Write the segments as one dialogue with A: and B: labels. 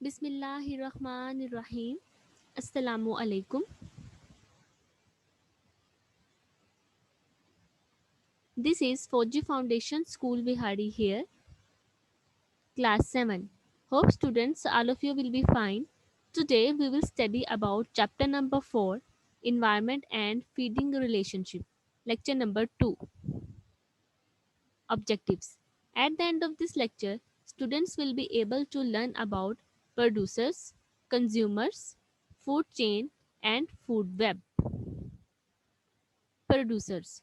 A: बिस्मिल्लाहिर्रहमानिर्रहीम। अस्सलामु अलैकुम। This is Fauji Foundation School Vihari here, class 7. Hope students, all of you will be fine. Today we will study about chapter number 4, Environment and Feeding Relationship. Lecture number 2, Objectives. At the end of this lecture, students will be able to learn about producers, consumers, food chain and food web. Producers.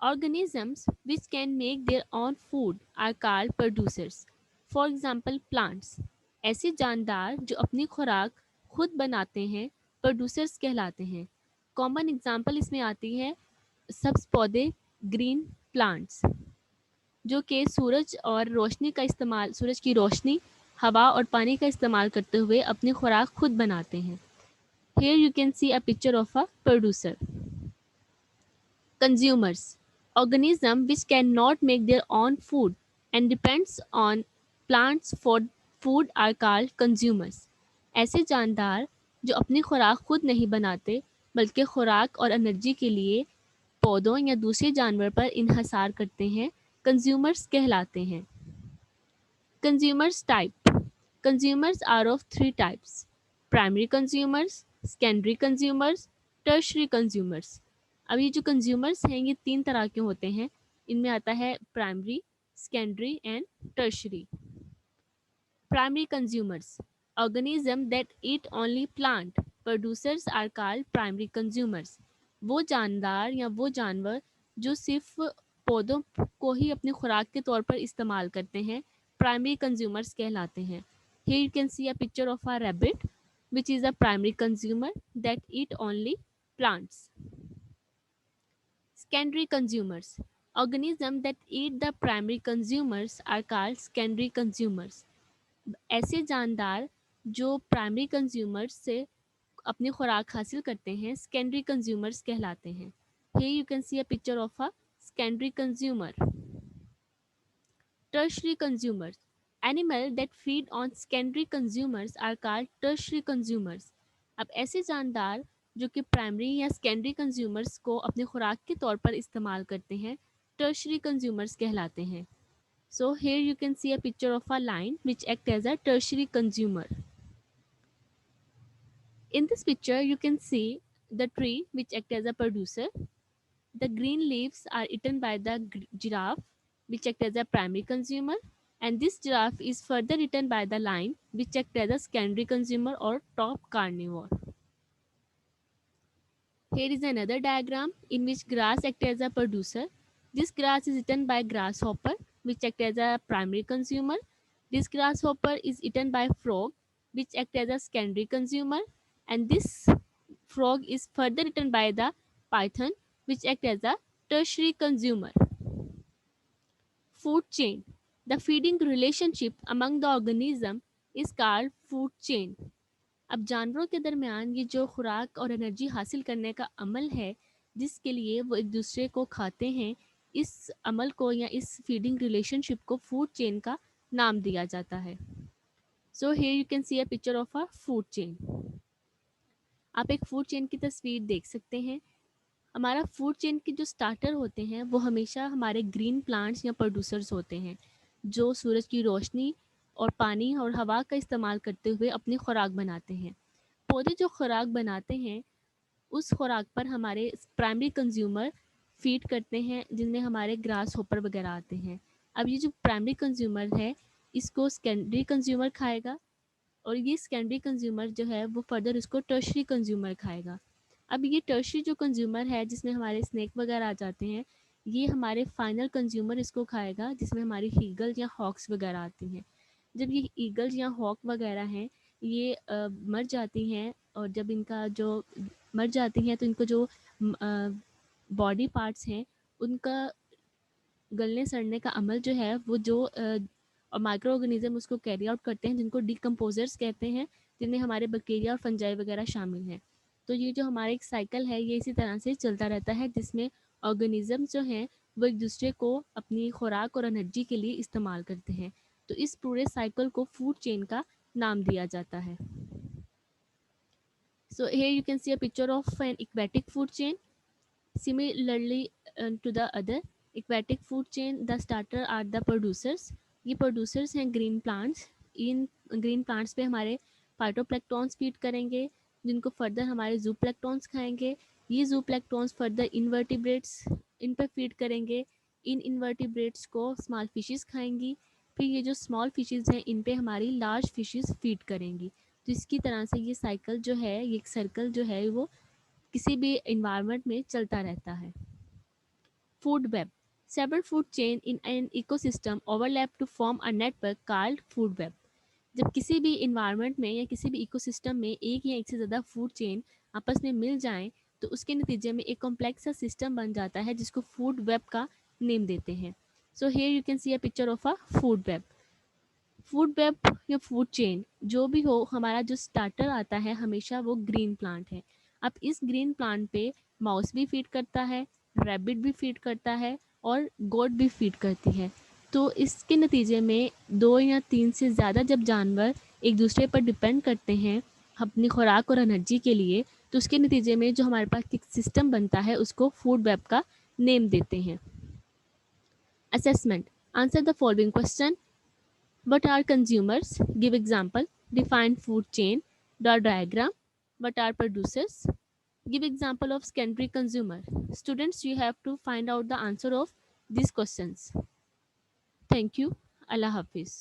A: Organisms which can make their own food are called producers. For example, plants. ऐसे जानदार जो अपनी खुराक खुद बनाते हैं producers कहलाते हैं. कॉमन एग्जाम्पल इसमें आती है सब्ज पौधे, ग्रीन प्लांट्स, जो कि सूरज की रोशनी, हवा और पानी का इस्तेमाल करते हुए अपनी खुराक खुद बनाते हैं. Here you can see a picture of a producer. Consumers. Organisms which cannot make their own food and depends on plants for food are called consumers. ऐसे जानदार जो अपनी खुराक खुद नहीं बनाते बल्कि खुराक और एनर्जी के लिए पौधों या दूसरे जानवर पर इन्हसार करते हैं, कंज्यूमर्स कहलाते हैं. Consumers type. Consumers are of three types: primary consumers, secondary consumers, tertiary consumers. अब ये जो कंज्यूमर्स हैं ये तीन तरह के होते हैं. इनमें आता है primary, secondary and tertiary. Primary consumers. Organism that eat only plant producers are called primary consumers. वो जानदार या वो जानवर जो सिर्फ पौधों को ही अपनी खुराक के तौर पर इस्तेमाल करते हैं, प्राइमरी कंज्यूमर्स कहलाते हैं. Here you can see a picture of a rabbit, which is a primary consumer that eat only plants. Secondary consumers. Organisms that eat the primary consumers are called secondary consumers. ऐसे जानदार जो primary consumers से अपनी खुराक हासिल करते हैं secondary consumers कहलाते हैं. Here you can see a picture of a secondary consumer. Tertiary consumers. Animals that feed on secondary consumers are called tertiary consumers. अब ऐसे जानदार जो कि प्राइमरी या सेकेंडरी कंज्यूमर्स को अपनी खुराक के तौर पर इस्तेमाल करते हैं टर्शरी कंज्यूमर्स कहलाते हैं. So here you can see a picture of a lion which act as a tertiary consumer. In this picture you can see the tree which act as a producer. The green leaves are eaten by the giraffe which act as a primary consumer, and this giraffe is further eaten by the lion which act as a secondary consumer or top carnivore. Here is another diagram in which grass acts as a producer. This grass is eaten by grasshopper which act as a primary consumer. This grasshopper is eaten by frog which act as a secondary consumer, and this frog is further eaten by the python which act as a tertiary consumer. Food chain. The feeding relationship among the organism is called food chain. अब जानवरों के दरमियान ये जो खुराक और energy हासिल करने का अमल है जिसके लिए वो एक दूसरे को खाते हैं, इस अमल को या इस फीडिंग रिलेशनशिप को फूड चेन का नाम दिया जाता है. So here you can see a picture of a food chain. आप एक फूड चेन की तस्वीर देख सकते हैं. हमारा फूड चेन के जो स्टार्टर होते हैं वो हमेशा हमारे ग्रीन प्लांट्स या प्रोड्यूसर्स होते हैं जो सूरज की रोशनी और पानी और हवा का इस्तेमाल करते हुए अपनी खुराक बनाते हैं. पौधे जो खुराक बनाते हैं उस खुराक पर हमारे प्राइमरी कंज्यूमर फीड करते हैं जिनमें हमारे ग्रास होपर वगैरह आते हैं. अब ये जो प्राइमरी कंज्यूमर है इसको सेकेंडरी कंज्यूमर खाएगा और ये सेकेंडरी कंज्यूमर जो है वो फर्दर इसको टर्शरी कंज्यूमर खाएगा. अब ये टर्शरी जो कंज्यूमर है जिसमें हमारे स्नेक वगैरह आ जाते हैं, ये हमारे फाइनल कंज्यूमर इसको खाएगा जिसमें हमारी ईगल या हॉक्स वगैरह आती हैं. जब ये ईगल या हॉक वगैरह हैं ये मर जाती हैं और जब इनका जो मर जाती हैं तो इनको जो बॉडी पार्ट्स हैं उनका गलने सड़ने का अमल जो है वो जो और माइक्रो ऑर्गेनिज्म उसको कैरी आउट करते हैं जिनको डिकम्पोजर्स कहते हैं, जिनमें हमारे बैक्टीरिया और फंजाई वगैरह शामिल हैं. तो ये जो हमारा एक साइकिल है ये इसी तरह से चलता रहता है जिसमें ऑर्गेनिज्म जो हैं वो एक दूसरे को अपनी खुराक और एनर्जी के लिए इस्तेमाल करते हैं. तो इस पूरे साइकिल को फूड चेन का नाम दिया जाता है. So here you can see a picture of an aquatic food chain. Similarly to the other aquatic food chain, the starter are the producers. ये producers हैं green plants. इन green plants पे हमारे phytoplankton feed करेंगे, जिनको further हमारे zooplankton खाएंगे. ये zooplankton further invertebrates इन पे फीड करेंगे. इन invertebrates को small fishes खाएंगी. फिर ये जो small fishes हैं इन पे हमारी large fishes फीड करेंगी. तो इसकी तरह से ये साइकिल जो है, ये सर्कल जो है वो किसी भी इन्वायरमेंट में चलता रहता है. Food web. Several food chain in an ecosystem overlap to form a network called food web. जब किसी भी इन्वायरमेंट में या किसी भी इकोसिस्टम में एक या एक से ज़्यादा फूड चेन आपस में मिल जाएं तो उसके नतीजे में एक कॉम्प्लेक्स सा सिस्टम बन जाता है जिसको फूड वेब का नेम देते हैं. So here you can see a picture of a food web. Food web या फूड चेन जो भी हो, हमारा जो स्टार्टर आता है हमेशा वो ग्रीन प्लांट है. अब इस ग्रीन प्लांट पे माउस भी फीड करता है, रैबिट भी फीड करता है और गोट भी फीड करती है. तो इसके नतीजे में 2 या 3 से ज़्यादा जब जानवर एक दूसरे पर डिपेंड करते हैं अपनी खुराक और एनर्जी के लिए, तो उसके नतीजे में जो हमारे पास एक सिस्टम बनता है उसको फूड वेब का नेम देते हैं. Assessment. Answer the following question. What are consumers? Give example. Define food chain. Draw diagram. What are producers? Give example of secondary consumer. Students, you have to find out the answer of these questions. Thank you. Allah Hafiz.